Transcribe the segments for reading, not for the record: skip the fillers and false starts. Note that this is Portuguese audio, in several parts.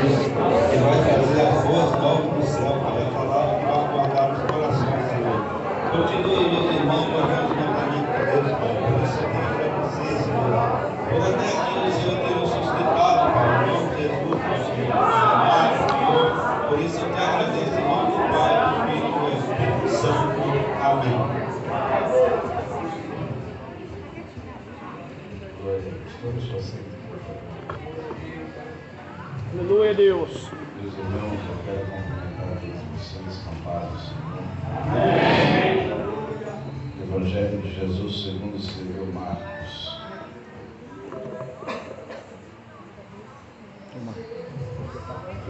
que vai trazer as boas novas do céu, para a palavra que vai guardar os corações, Senhor. Continue, meus irmãos, guardando no caminho com Deus, Pai. Por isso eu tenho para você, Senhor. Por até aqui o Senhor tem nos sustentado, Pai, em nome de Jesus, meu Senhor. Amado, Senhor. Por isso eu te agradeço em nome do Pai, do Filho e do Espírito Santo. Amém. Todos vocês. Aleluia, Deus. Meus irmãos, eu quero cumprimentar todos vocês com a paz do Senhor. Amém. Evangelho de Jesus segundo escreveu Marcos.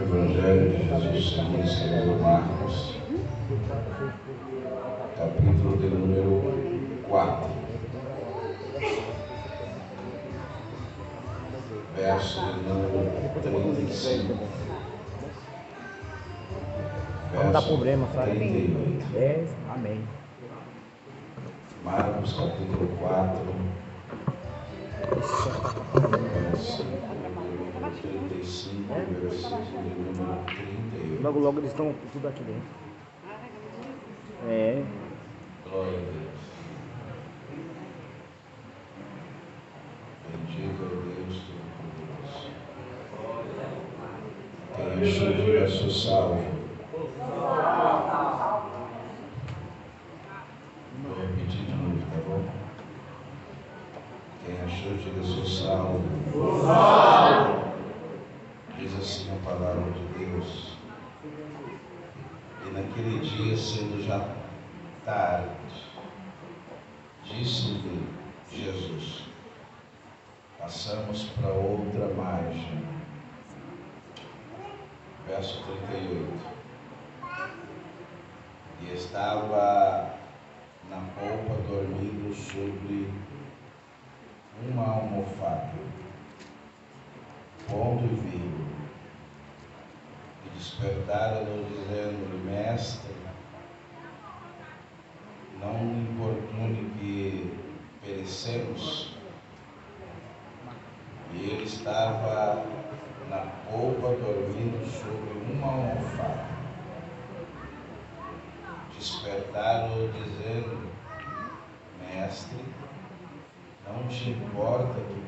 Evangelho de Jesus segundo escreveu Marcos, capítulo de número 4. Verso de número 35. Não dá problema, sabe? 38. 10, amém. Marcos capítulo 4, verso 35, versículo de número 38. Logo, logo eles estão tudo aqui dentro. É. Glória a Deus. Bendito é Deus Todo-Poderoso. Quem achou, diga sou salvo. Vou repetir de novo, tá bom? Quem achou, diga sou salvo. Diz assim a palavra de Deus. E naquele dia, sendo já tarde, disse-lhe Jesus: passamos para outra margem. Verso 38. E estava na polpa dormindo sobre uma almofada. Ponto e vírgula. E despertaram-no dizendo-lhe: mestre, não importune que perecemos. E ele estava na polpa dormindo sobre uma almofada. Despertaram-o dizendo: mestre, não te importa que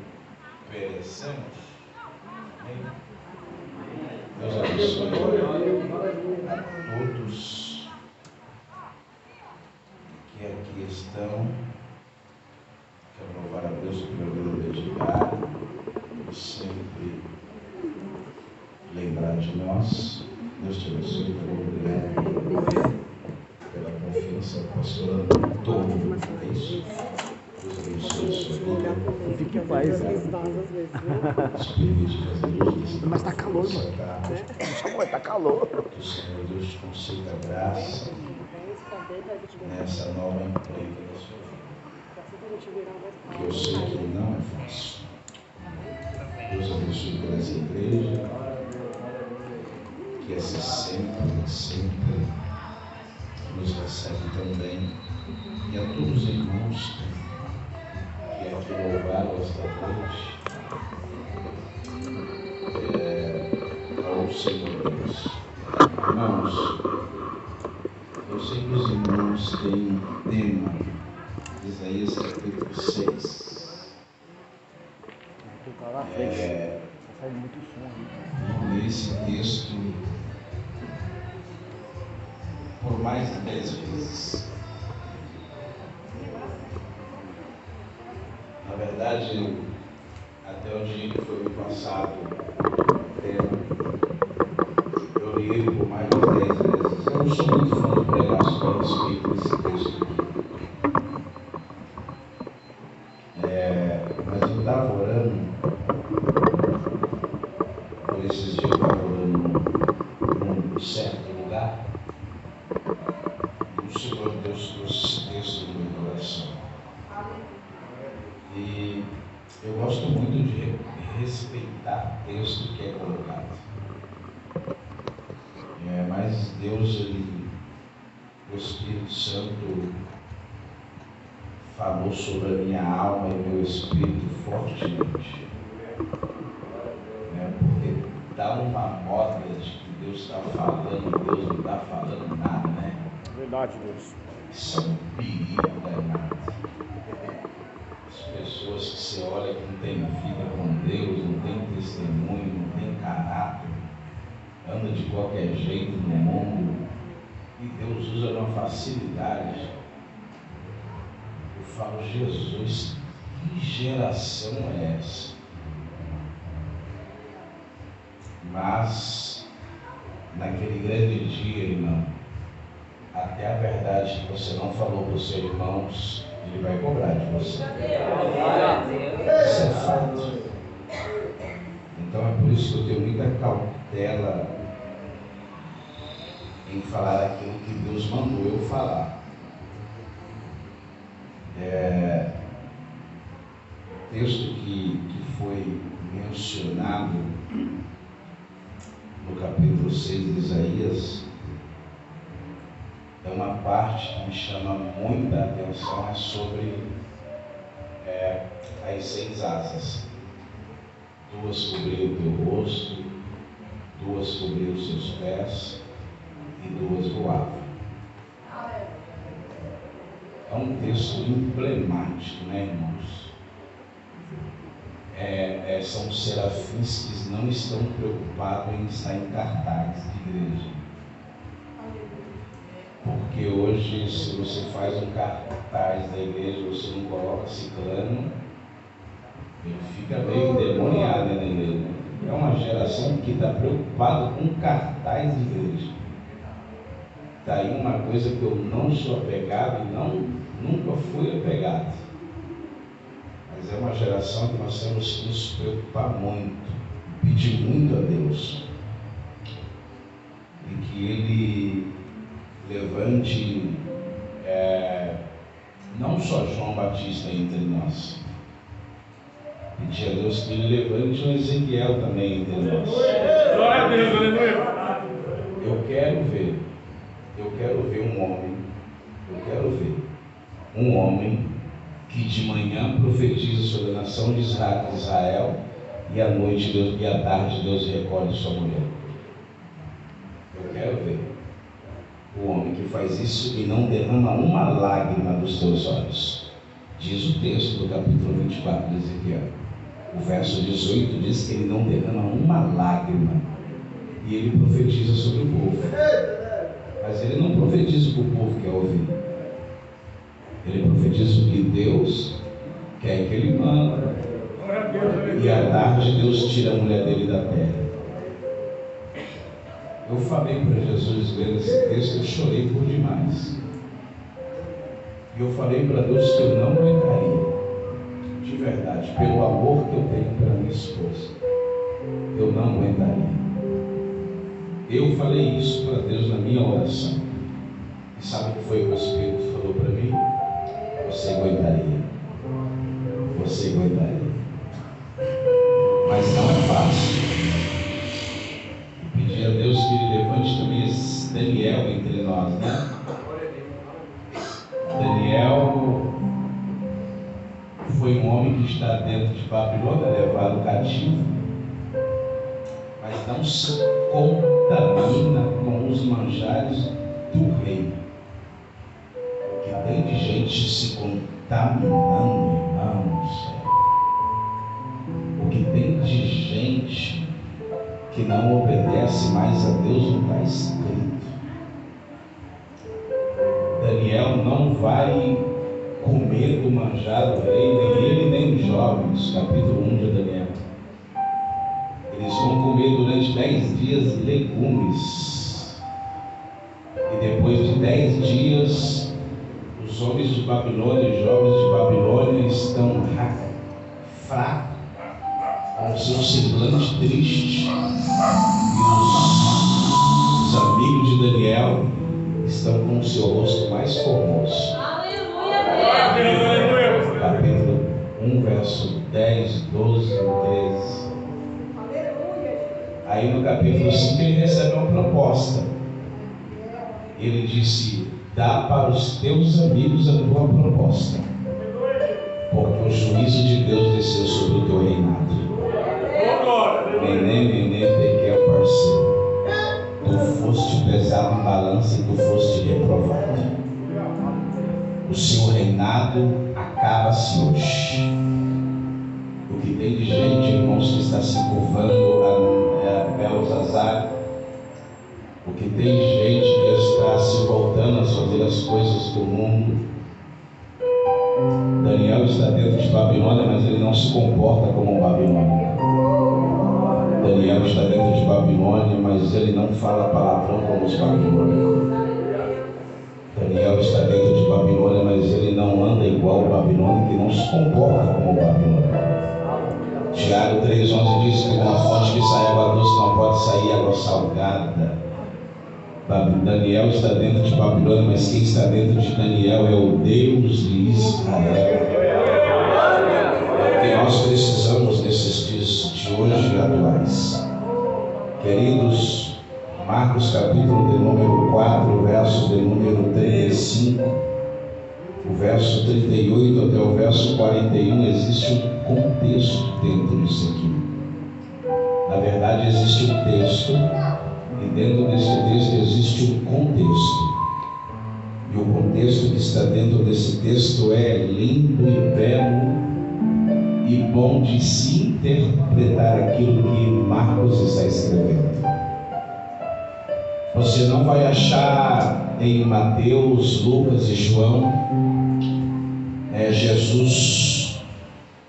pereçamos? Deus abençoe a todos que aqui estão. Quero louvar a Deus pela vida de Edgar, por sempre lembrar de nós. Deus te abençoe, obrigado pela confiança, pastor Antônio. É isso. Deus abençoe a sua vida. Fique em paz. Mas tá calor, mano. Tá calor. Que o Senhor Deus te conceda graça nessa nova empresa da sua vida. Que eu sei que não é fácil. Deus abençoe por essa igreja. Que essa sempre nos recebe também. E a todos os irmãos que aqui louvaram esta noite, ao Senhor Deus. Irmãos, eu sei que os irmãos têm tema, Isaías capítulo 6. Nesse texto, por mais de 10 vezes. Na verdade, até o dia que foi me passado o tema, eu li ele por mais de 10 vezes. Eu não sou muito fã de pregar sobre o Espírito desse texto aqui. Mas eu estava orando, por esses dias eu estava orando num certo lugar, e o Senhor Deus trouxe esse texto no meu coração. E eu gosto muito de respeitar texto que é colocado. Mas Deus, o Espírito Santo, falou sobre a minha alma e meu espírito fortemente. Porque está dá uma moda de que Deus está falando, Deus não está falando nada, né? Verdade, Deus. Isso é um perigo danado. As pessoas que você olha que não tem vida com Deus, não tem testemunho, não tem caráter, anda de qualquer jeito no mundo, e Deus usa uma facilidade. Eu falo, Jesus, que geração é essa? Mas, naquele grande dia, irmão, até a verdade que você não falou para os seus irmãos, ele vai cobrar de você. Isso é fato. Então é por isso que eu tenho muita cautela em falar aquilo que Deus mandou eu falar. O texto que foi mencionado no capítulo 6 de Isaías é uma parte que me chama muita atenção, é sobre as 6 asas. 2 cobriram o teu rosto, 2 cobriram os seus pés e 2 voavam. É um texto emblemático, né, irmãos? São os serafins que não estão preocupados em estar em cartaz de igreja. Porque hoje, se você faz um cartaz da igreja, você não coloca ciclano, ele fica meio endemoniado na igreja. É uma geração que está preocupada com cartaz de igreja. Está aí uma coisa que eu não sou apegado e nunca fui apegado. Mas é uma geração que nós temos que nos preocupar muito, pedir muito a Deus, e que Ele levante não só João Batista entre nós, pedir a Deus que Ele levante um Ezequiel também entre nós. Glória a Deus, aleluia. Eu quero ver um homem que de manhã profetiza sobre a nação de Israel e à noite e à tarde Deus recolhe sua mulher. Eu quero ver o homem que faz isso e não derrama uma lágrima dos teus olhos. Diz o texto do capítulo 24 de Ezequiel. O verso 18 diz que ele não derrama uma lágrima e ele profetiza sobre o povo. Mas ele não profetiza o que o povo quer ouvir. Ele profetiza o que Deus quer que ele manda. E à tarde Deus tira a mulher dele da terra. Eu falei para Jesus lendo esse texto, eu chorei por demais. E eu falei para Deus que eu não aguentaria, de verdade, pelo amor que eu tenho pela minha esposa, eu não aguentaria. Eu falei isso para Deus na minha oração. E sabe o que foi que o Espírito falou para mim? Você aguentaria. Você aguentaria. Mas não é fácil. Pedir a Deus que Ele levante também esse Daniel entre nós, né? Daniel foi um homem que está dentro de Babilônia, levado cativo, mas não se contamina com os manjares do reino. Porque tem de gente se contaminando, irmãos. O que tem de gente que não obedece mais a Deus não está escrito. Daniel não vai comer do manjar do rei, nem ele nem os jovens, capítulo 1 de Daniel. Eles vão comer durante 10 dias legumes. E depois de 10 dias, os homens de Babilônia, os jovens de Babilônia estão fracos, com o seu semblante triste. E os amigos de Daniel estão com o seu rosto mais formoso. Capítulo 1, verso 10, 12, 13. Aí no capítulo 5 ele recebe uma proposta. Ele disse: dá para os teus amigos a tua proposta, porque o juízo de Deus desceu sobre o teu reinado. Neném, pequeno. semanas e tu foste reprovado. O seu reinado acaba-se hoje. O que tem de gente, irmãos, que está se curvando a Belzazar, o que tem de gente que está se voltando a fazer as coisas do mundo. Daniel está dentro de Babilônia, mas ele não se comporta como um babilônia. Daniel está dentro de Babilônia, mas ele não fala palavrão como os babilônicos. Daniel está dentro de Babilônia, mas ele não anda igual o babilônico e não se comporta como o babilônico. Tiago 3,11 diz que uma fonte que sai água doce não pode sair água salgada. Daniel está dentro de Babilônia, mas quem está dentro de Daniel é o Deus de Israel. É o que nós precisamos nesses dias de hoje e atuais. Queridos, Marcos capítulo de número 4, verso de número 35, o verso 38 até o verso 41, existe um contexto dentro disso aqui. Na verdade, existe um texto, e dentro desse texto existe um contexto. E o contexto que está dentro desse texto é lindo e belo e bom de se interpretar aquilo que Marcos está escrevendo. Você não vai achar em Mateus, Lucas e João Jesus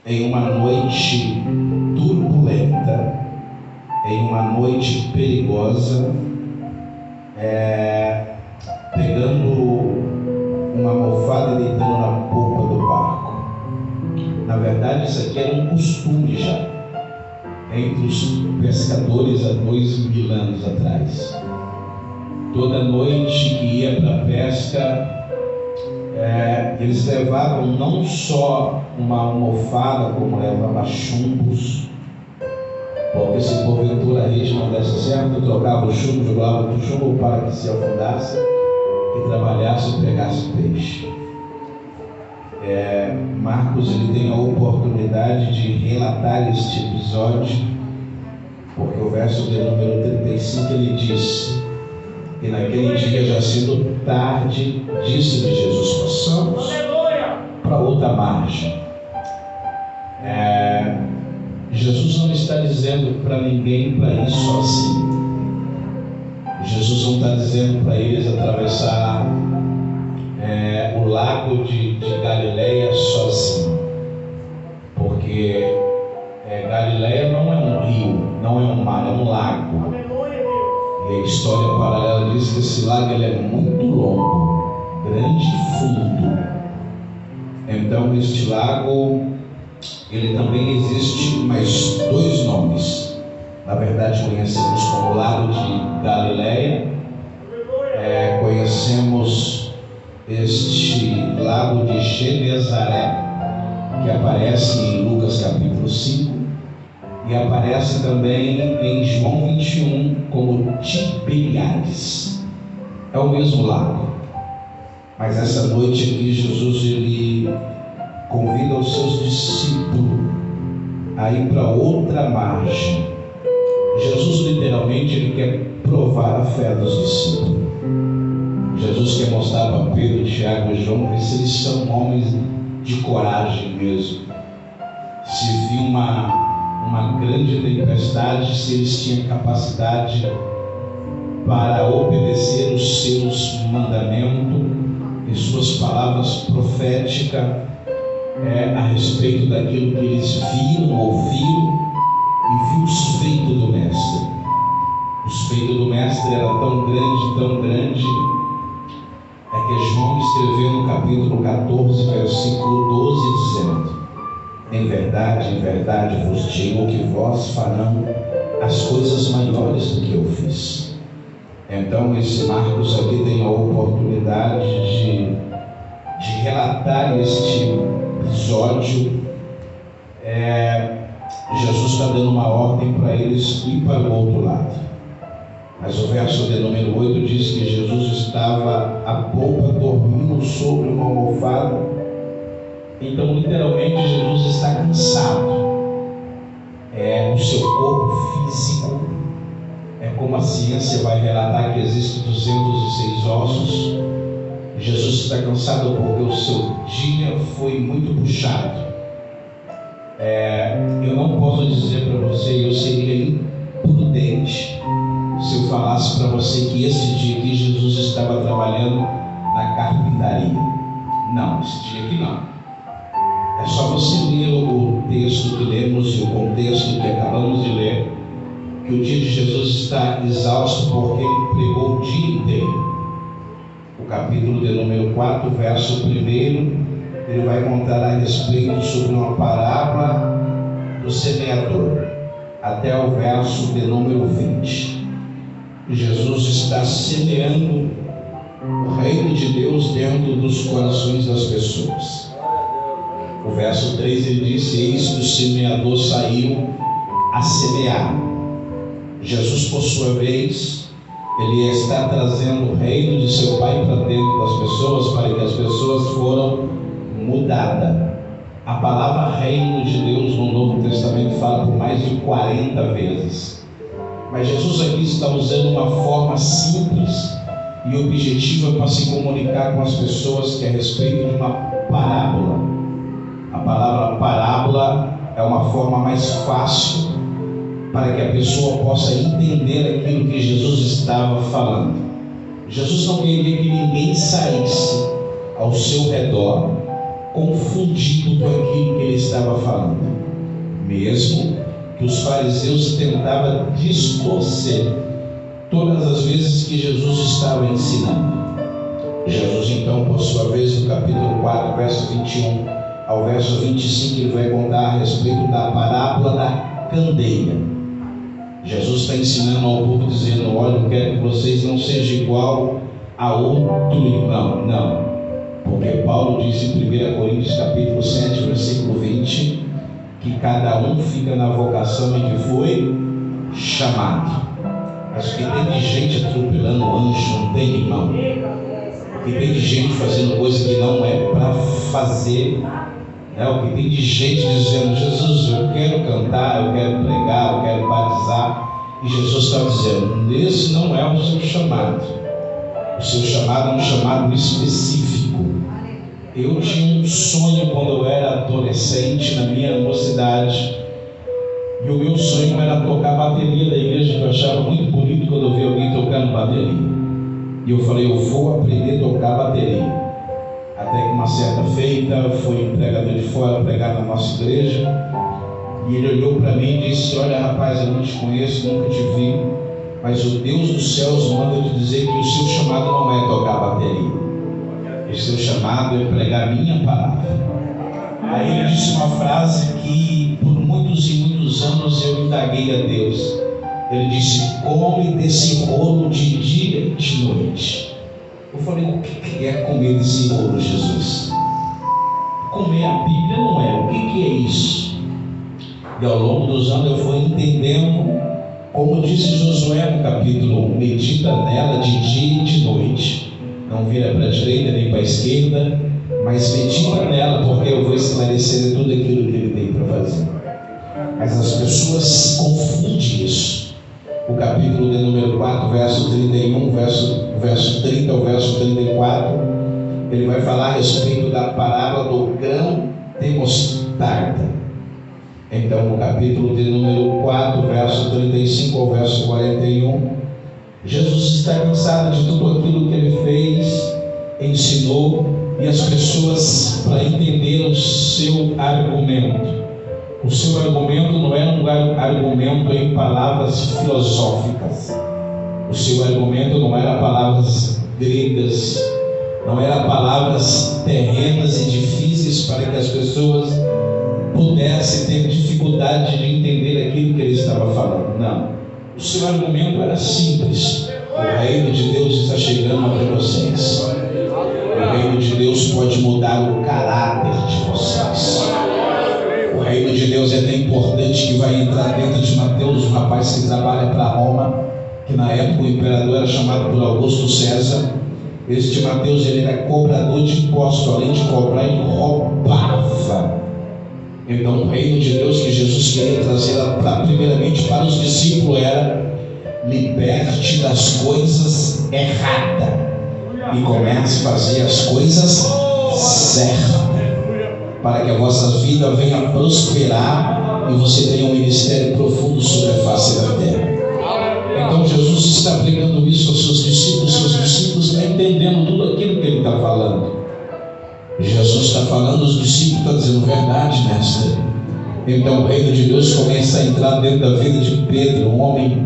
em uma noite turbulenta, em uma noite perigosa, pegando uma almofada e deitando na polpa do barco. Na verdade, isso aqui era um costume já entre os pescadores há 2.000 anos atrás. Toda noite que ia para a pesca, eles levavam não só uma almofada, como levavam chumbos, porque se porventura a rede não desse certo, trocava o chumbo, jogava o chumbo para que se afundasse e trabalhasse e pegasse peixe. Marcos ele tem a oportunidade de relatar este episódio, porque o verso de número 35 ele diz: e naquele dia, já sendo tarde, disse-lhe Jesus: passamos para outra margem. Jesus não está dizendo para ninguém para ir sozinho. Jesus não está dizendo para eles atravessar o lago de Galileia sozinho, porque Galileia não é um rio, não é um mar, é um lago. E a história paralela diz que esse lago ele é muito longo, grande e fundo. Então, neste lago, ele também existe mais 2 nomes. Na verdade, conhecemos como Lago de Galileia, conhecemos este Lago de Genezaré, que aparece em Lucas capítulo 5, e aparece também em João 21 como Tiberíades. É o mesmo lago. Mas essa noite aqui Jesus ele convida os seus discípulos a ir para outra margem. Jesus literalmente ele quer provar a fé dos discípulos. Jesus quer mostrar para Pedro, Tiago e João se eles são homens de coragem mesmo. Se vir uma grande tempestade, se eles tinham capacidade para obedecer os seus mandamentos e suas palavras proféticas a respeito daquilo que eles viram, ouviram e viu os feitos do Mestre. Os feitos do Mestre eram tão grande, que João escreveu no capítulo 14, versículo 12, dizendo: em verdade vos digo que vós farão as coisas maiores do que eu fiz. Então esse Marcos aqui tem a oportunidade de relatar este episódio. Jesus está dando uma ordem para eles ir para o outro lado. Mas o verso de número 8 diz que Jesus estava à polpa dormindo sobre uma almofada. Então, literalmente, Jesus está cansado. O seu corpo físico É como a ciência vai relatar que existem 206 ossos. Jesus está cansado porque o seu dia foi muito puxado. Eu não posso dizer para você, eu seria imprudente se eu falasse para você que esse dia aqui Jesus estava trabalhando na carpintaria. Não, esse dia aqui não. É só você ler o texto que lemos e o contexto que acabamos de ler, que o dia de Jesus está exausto porque ele pregou o dia inteiro. O capítulo de número 4, verso 1, ele vai contar a respeito sobre uma parábola do semeador, até o verso de número 20. Jesus está semeando o reino de Deus dentro dos corações das pessoas. O verso 3 ele diz: eis que o semeador saiu a semear. Jesus, por sua vez, ele está trazendo o reino de seu Pai para dentro das pessoas, para que as pessoas foram mudadas. A palavra reino de Deus no Novo Testamento fala por mais de 40 vezes. Mas Jesus aqui está usando uma forma simples e objetiva para se comunicar com as pessoas, que é a respeito de uma parábola. A palavra parábola é uma forma mais fácil para que a pessoa possa entender aquilo que Jesus estava falando. Jesus não queria que ninguém saísse ao seu redor confundido com aquilo que ele estava falando, mesmo que os fariseus tentavam distorcer todas as vezes que Jesus estava ensinando. Jesus então, por sua vez, no capítulo 4, verso 21 ao verso 25, ele vai contar a respeito da parábola da candeia. Jesus está ensinando ao povo, dizendo: olha, eu quero que vocês não sejam igual a outro irmão. Não, porque Paulo diz em 1 Coríntios capítulo 7, versículo 20, que cada um fica na vocação em que foi chamado. Acho que tem de gente atropelando anjo, não tem, irmão? Que tem de gente fazendo coisa que não é para fazer. O que tem de gente dizendo: Jesus, eu quero cantar, eu quero pregar, eu quero batizar. E Jesus está dizendo: esse não é o seu chamado. O seu chamado é um chamado específico. Eu tinha um sonho quando eu era adolescente, na minha mocidade, e o meu sonho era tocar bateria da igreja, que eu achava muito bonito quando eu via alguém tocando bateria. E eu falei: eu vou aprender a tocar bateria. Até que uma certa feita foi um pregador de fora pregar na nossa igreja, e ele olhou para mim e disse: olha, rapaz, eu não te conheço, nunca te vi, mas o Deus dos céus manda te dizer que o seu chamado não é tocar bateria, o seu chamado é pregar a minha palavra. Aí ele disse uma frase que por muitos e muitos anos eu indaguei a Deus. Ele disse: come desse rolo de dia e de noite. Eu falei: o que é comer desse rolo, Jesus? Comer a Bíblia não é. O que é isso? E ao longo dos anos eu fui entendendo, como disse Josué no capítulo 1, medita nela de dia e de noite. Não vira para a direita nem para a esquerda, mas medita nela, porque eu vou esclarecer tudo aquilo que ele tem para fazer. Mas as pessoas confundem isso. O capítulo de número 4, verso 31, verso 30 ao verso 34, ele vai falar a respeito da parábola do grão de mostarda. Então, no capítulo de número 4, verso 35 ao verso 41, Jesus está cansado de tudo aquilo que ele fez, ensinou, e as pessoas, para entender o seu argumento, o seu argumento não era um argumento em palavras filosóficas. O seu argumento não era palavras gregas, não era palavras terrenas e difíceis para que as pessoas pudessem ter dificuldade de entender aquilo que ele estava falando. Não. O seu argumento era simples: o reino de Deus está chegando até vocês. O reino de Deus pode mudar o caráter de vocês. O reino de Deus é tão importante que vai entrar dentro de Mateus, um rapaz que trabalha para Roma, que na época o imperador era chamado por Augusto César. Este Mateus, ele era cobrador de impostos, além de cobrar, ele roubava. Então o reino de Deus que Jesus queria trazer primeiramente para os discípulos era liberte das coisas erradas e comece a fazer as coisas certas, para que a vossa vida venha prosperar e você tenha um ministério profundo sobre a face da terra. Então Jesus está pregando isso aos seus discípulos estão entendendo tudo aquilo que ele está falando. Jesus está falando, os discípulos estão dizendo verdade, mestre. Então o reino de Deus começa a entrar dentro da vida de Pedro, um homem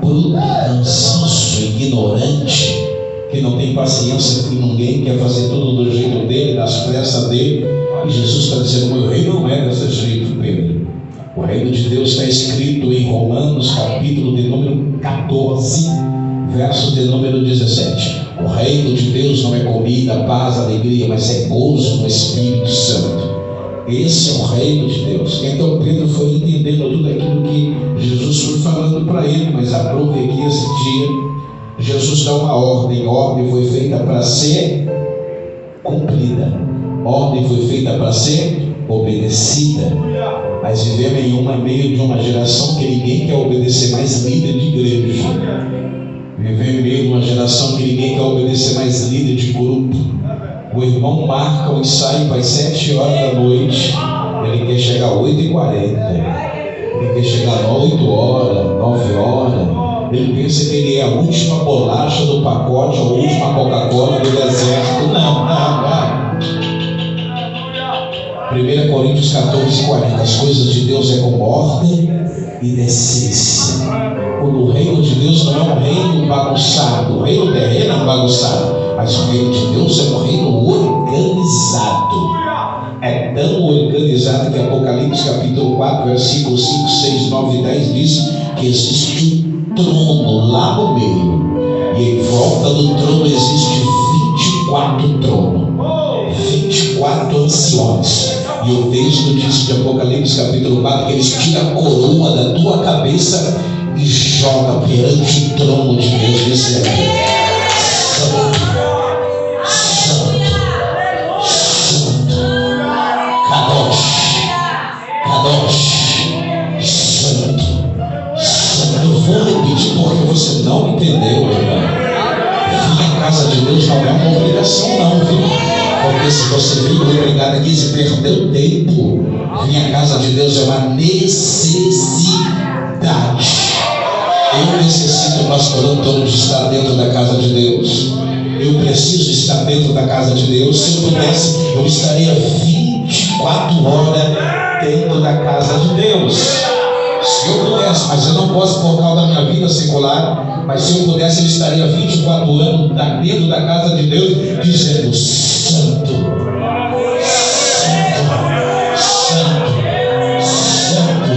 bruto, rançoso, ignorante, que não tem paciência com ninguém, quer fazer tudo do jeito dele, das pressas dele. E Jesus está dizendo: meu reino não é desse jeito, Pedro. O reino de Deus está escrito em Romanos, capítulo de número 14, verso de número 17. O reino de Deus não é comida, paz, alegria, mas é gozo no Espírito Santo. Esse é o reino de Deus. Então Pedro foi entendendo tudo aquilo que Jesus foi falando para ele, mas a prova é que esse dia Jesus dá uma ordem. A ordem foi feita para ser cumprida. A ordem foi feita para ser obedecida. Mas vivemos em meio de uma geração que ninguém quer obedecer mais líder de igreja. Vivemos em meio de uma geração que ninguém quer obedecer mais líder de grupo. O irmão marca o ensaio para as 7 horas da noite, ele quer chegar às 8h40, ele quer chegar às 8 horas, 9 horas. Ele pensa que ele é a última bolacha do pacote, a última Coca-Cola do deserto. Não. 1 Coríntios 14:40. As coisas de Deus é com ordem e decência. O reino de Deus não é um reino bagunçado. O reino terreno é bagunçado, mas o reino de Deus é um reino organizado. É tão organizado que Apocalipse capítulo 4, versículos 5, 6, 9 e 10 diz que existe um trono lá no meio, e em volta do trono existe 24 tronos, 24 anciões. E o texto diz de Apocalipse capítulo 4 que eles tiram a coroa da tua cabeça e jogam perante o trono de Deus, dizendo: Santo, Santo, Santo, Kadosh, Kadosh, Santo, Santo. Eu vou repetir porque você não entendeu, irmão. Vir à casa de Deus não é uma obrigação, não, viu? Porque se você veio obrigado aqui, se perdeu tempo. Vir à casa de Deus é uma necessidade. Eu necessito, pastor Antônio, de estar dentro da casa de Deus. Eu preciso estar dentro da casa de Deus. Se eu pudesse, eu estaria 24 horas dentro da casa de Deus. Se eu pudesse, mas eu não posso por causa da minha vida secular. Mas se eu pudesse, eu estaria 24 anos dentro da casa de Deus, dizendo: Santo, Santo, Santo, Santo.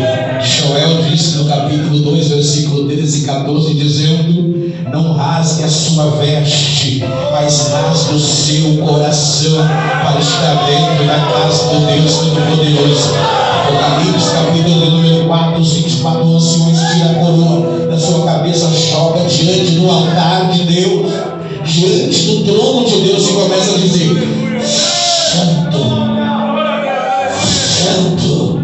Joel disse no capítulo 2, versículo 13 e 14, dizendo: não rasgue a sua veste, mas rasgue o seu coração para estar dentro da casa do Deus Todo-Poderoso. Apocalipse capítulo de número 4, os 24 anciões tiram a coroa da sua cabeça, joga diante do altar de Deus, diante do trono de Deus, e começa a dizer: Santo, Santo,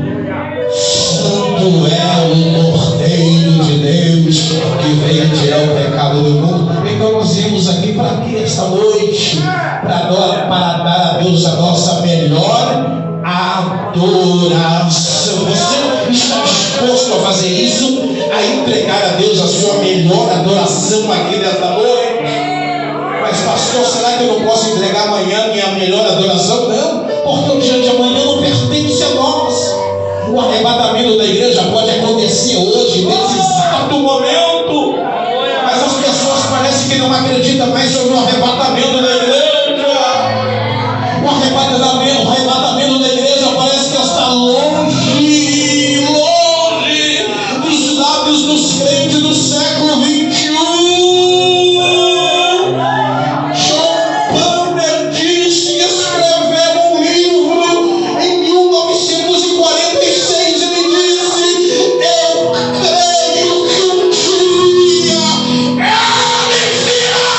Santo é o Cordeiro de Deus que veio tirar o pecado do mundo. Então nós viemos aqui para quê esta noite? Para dar a Deus a nossa melhor adoração. Você está disposto a fazer isso? A entregar a Deus a sua melhor adoração aqui nesta noite? Mas pastor, será que eu não posso entregar amanhã minha melhor adoração? Não, porque o dia de amanhã não pertence a nós. O arrebatamento da igreja pode acontecer hoje, nesse exato momento. Mas as pessoas parecem que não acreditam mais sobre o arrebatamento da igreja. O arrebatamento da igreja parece que está longe, longe dos lábios dos crentes do século 21. John Palmer disse e escreveu um livro em 1946. Ele disse: eu creio que um dia ele virá.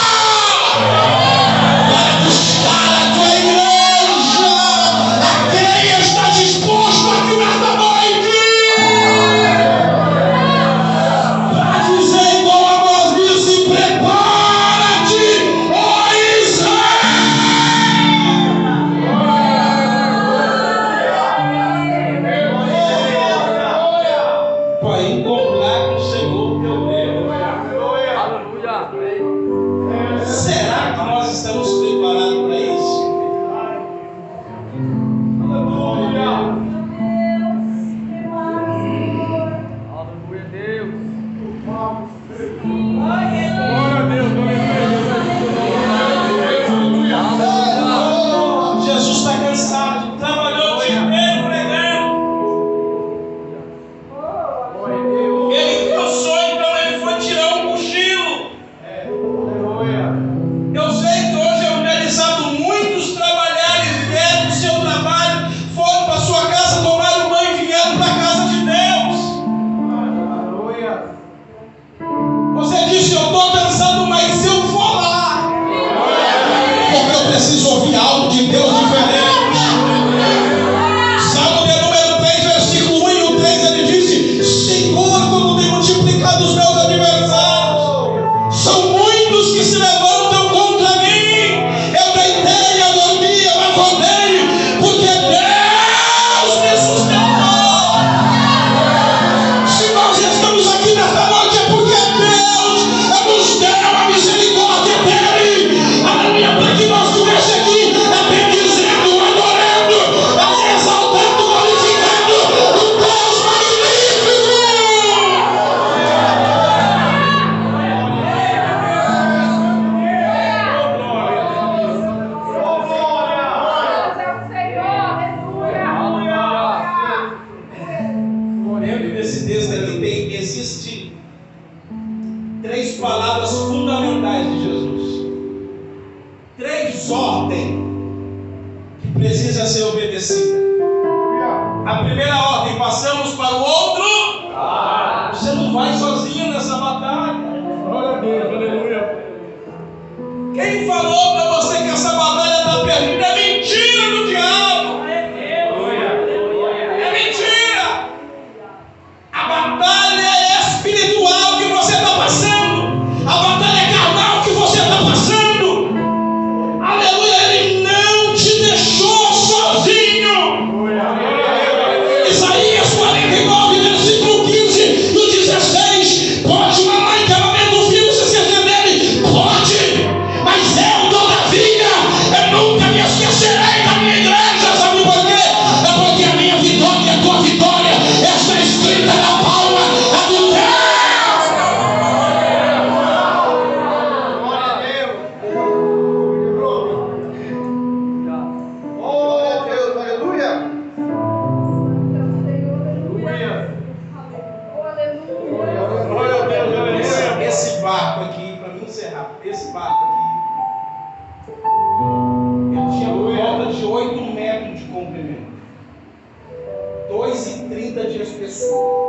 palavras fundamentais de Jesus. 3 ordens que precisam ser obedecidas. A primeira ordem, passamos para o outro. Você não vai sozinho nessa batalha. Glória a Deus, aleluia. Quem falou para você que essa batalha está perdida? É mentira do diabo. É mentira. A batalha é espiritual que você está passando. A batalha é carnal que você está passando. Aleluia, ele não te deixou sozinho. Isaías 49, versículo 15 e 16. Pode uma mãe que amamenta o filho se esquecer dele? Pode. Mas eu, todavia, eu nunca me esquecerei da minha igreja. Sabe por quê? É porque a minha vitória e a tua vitória está escrita na palma do Deus. Glória a Deus. Oh, Deus, aleluia. Glória a Deus, aleluia. Esse barco aqui, para mim encerrar, esse barco aqui, ele tinha por volta de 8 metros de comprimento, 2,30 de espessura.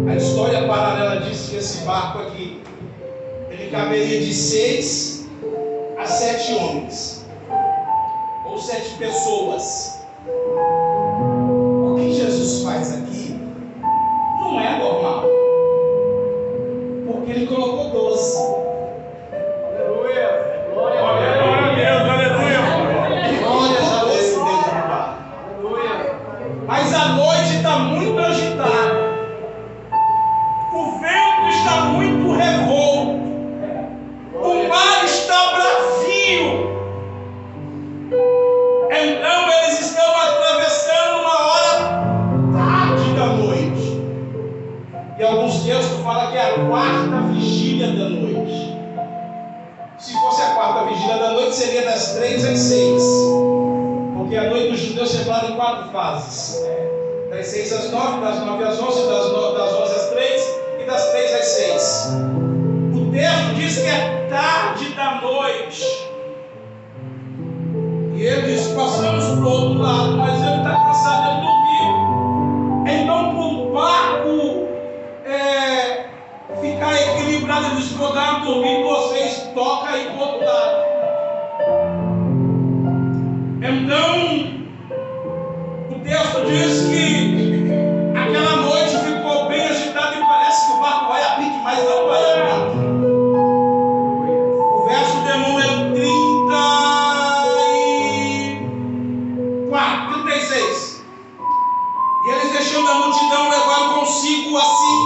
A história paralela diz que esse barco aqui, ele caberia de 6 a 7 homens, ou 7 pessoas. O que Jesus faz aqui não é normal, porque ele colocou 12. Aleluia. Glória a Deus, aleluia. Glórias a Deus dentro do barco. Aleluia. Mas a noite está muito agitada, o vento está muito revolto, o mar está bravio. Então eles estão atravessando uma hora tarde da noite. E alguns textos falam que é a 4ª vigília da noite. Se fosse a 4ª vigília da noite, seria das 3 às 6. Porque a noite dos judeus é separada em 4 fases. Das 6 às 9, das 9 às 11, das 11 às 3 e das 3 às 6. O texto diz que é tarde da noite. E ele diz: passamos para o outro lado, mas ele está cansado, ele dormiu. Então, para o barco ficar equilibrado, ele disse: vou dar uma dormir, vocês tocam aí para o outro lado. Então, o texto diz que aquela noite ficou bem agitada e parece que o barco vai a pique, mas não vai a pique. O verso de número 36. E eles, deixando a multidão, levaram consigo assim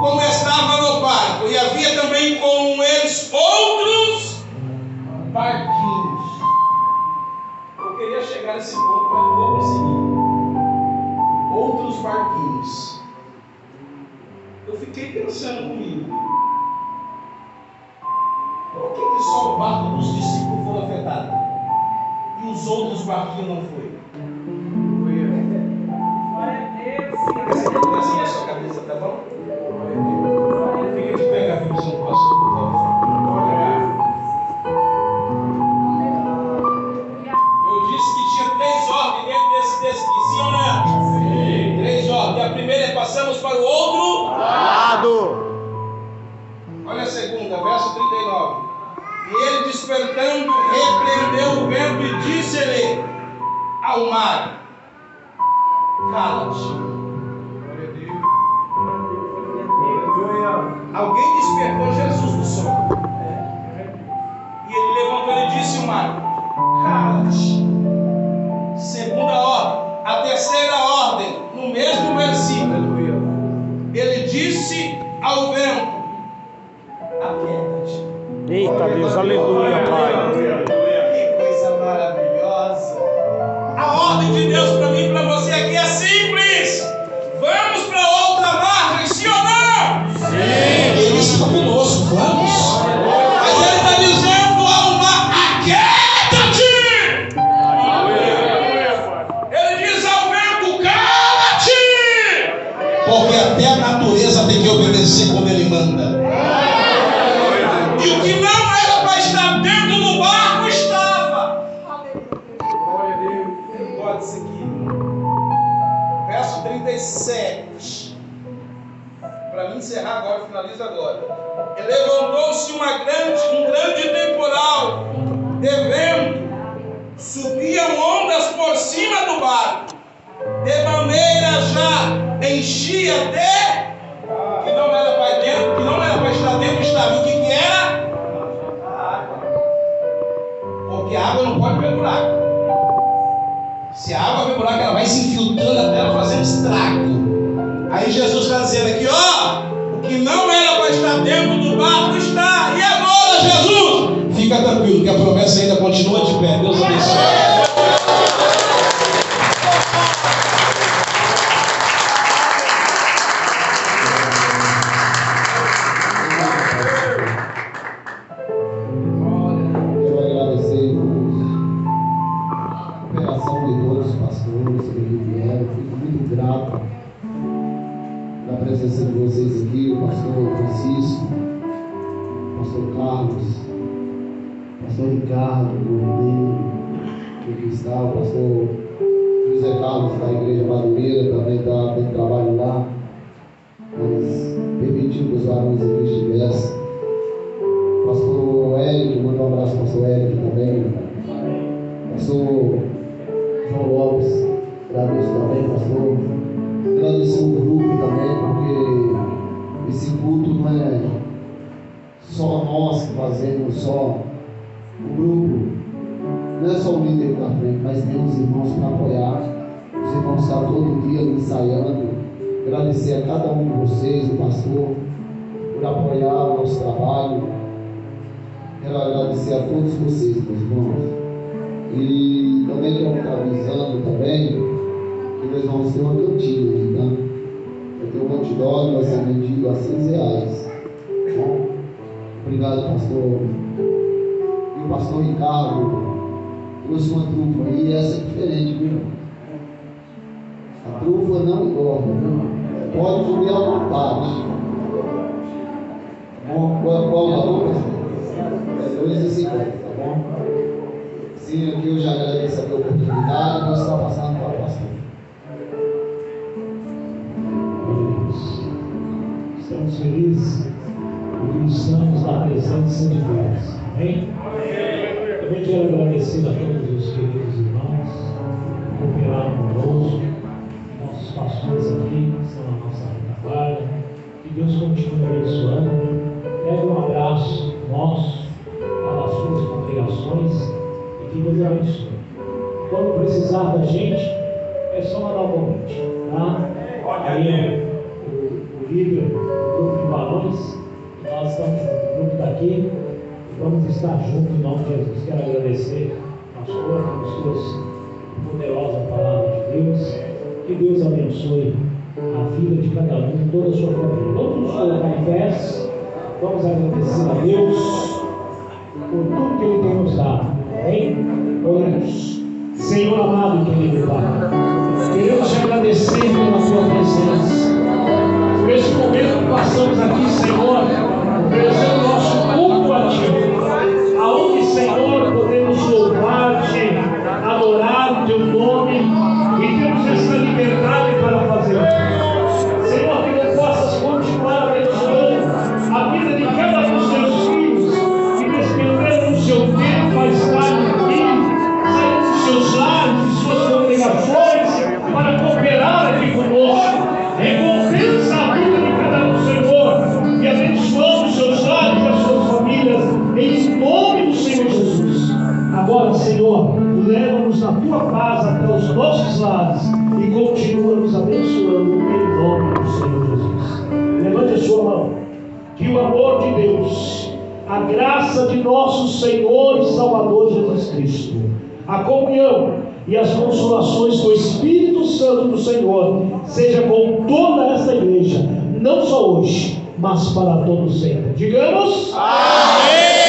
como estava no barco. E havia também com eles outros barquinhos. Eu queria chegar nesse ponto, mas não vou conseguir. Outros barquinhos. Eu fiquei pensando comigo: por que só o barco dos discípulos foi afetado e os outros barquinhos não foram? Assim na sua cabeça, tá bom? Fica de pé, Gabriel, se não posso, por favor. Eu disse que tinha 3 ordens dentro desse texto aqui, sim ou não? Sim. 3 ordens. A primeira é: passamos para o outro lado. Olha a segunda, verso 39. E ele, despertando, repreendeu o vento e disse-lhe ao mar: cala-te. Alguém despertou Jesus do sono. E ele levantou e disse ao mar: cala-te. Segunda ordem. A terceira ordem, no mesmo versículo, ele disse ao vento: aquieta-te. Eita Deus, aleluia, Pai. Que coisa maravilhosa. A ordem de Deus para mim e para você aqui é simples: vamos para outra margem, sim ou não? Sim. Ele está conosco, vamos. Mas ele está dizendo ao mar: aquieta-te. Ele diz ao vento: cala-te. Porque até a natureza tem que obedecer obedecer como Ele manda. E o que não era para estar dentro do barco estava. Glória a Deus. Eu gosto disso aqui. Verso 37. Para mim encerrar agora, finalizo agora. E levantou-se um grande temporal de vento. Subiam ondas por cima do barco, de maneira já enchia de que não era para estar dentro, estava. O que era? A água. Porque a água não pode ver buraco. Se a água ver buraco, ela vai se infiltrando até ela fazendo estrago. Aí Jesus está dizendo aqui, ó, o que não era para estar dentro do barco está. E agora, Jesus? Fica tranquilo, que a promessa ainda continua de pé. Deus abençoe. De vocês aqui, o pastor Francisco, o pastor Carlos, o pastor Ricardo, o que está, o pastor José Carlos da Igreja Madureira, também tem trabalho lá, mas permitiu que os varões aqui estivessem. O pastor Eric, manda um abraço para o pastor Eric também, pastor João Lopes, agradeço também, pastor. Agradecer o grupo também, porque esse culto não é só nós que fazemos, só o grupo, não é só o líder da frente, mas tem os irmãos para apoiar, os irmãos estão todo dia ensaiando. Agradecer a cada um de vocês, o pastor, por apoiar o nosso trabalho. Quero agradecer a todos vocês, meus irmãos. E também quero estar avisando também que nós vamos ter uma cantina aqui, tá? Vai ter um hot dog, vai ser vendido a R$6. Bom, obrigado, pastor. E o pastor Ricardo trouxe uma trufa aí, essa é diferente, viu? A trufa não engorda, viu? Pode comer à vontade. Bom, qual o valor? É R$2,50, tá bom? Sim, aqui eu já agradeço a minha oportunidade, nós estamos passando para o pastor. Estamos felizes porque estamos na presença de Deus. Amém? Também quero agradecer a todos os queridos irmãos que cooperaram conosco, nossos pastores aqui, que estão na nossa retaguarda. Que Deus continue abençoando. Pede um abraço nosso para as suas congregações e que Deus abençoe. Quando precisar da gente, é só mandar um convite, tá? Aí o líder do grupo de varões, nós estamos no grupo daqui e vamos estar juntos em nome de Jesus. Quero agradecer ao pastor por suas poderosas palavras de Deus. Que Deus abençoe a vida de cada um, toda a sua família. Vamos nos colocar em pés, vamos agradecer a Deus por tudo que Ele tem nos dado. Amém? Oremos. Senhor amado e querido Pai, queremos te agradecer pela tua presença, por esse momento que passamos aqui, Senhor, oferecendo nosso culto a Ti, aonde, Senhor, podemos louvar-te, adorar o Teu nome e temos essa liberdade para fazer isso. Senhor, que Tu possas continuar abençoando a vida de cada um dos Teus filhos que despenderam o seu tempo a estar aqui, saindo dos seus lares, de suas congregações, para cooperar aqui conosco. Recompensa a vida de cada um, Senhor, e abençoando os seus lares e as suas famílias, em nome do Senhor Jesus. Agora, Senhor, leva-nos na Tua paz até os nossos lares e continua nos abençoando em nome do Senhor Jesus. Levante a sua mão, que o amor de Deus, a graça de nosso Senhor e Salvador Jesus Cristo, a comunhão e as consolações do Espírito Santo do Senhor seja com toda esta igreja, não só hoje, mas para todos sempre. Digamos amém.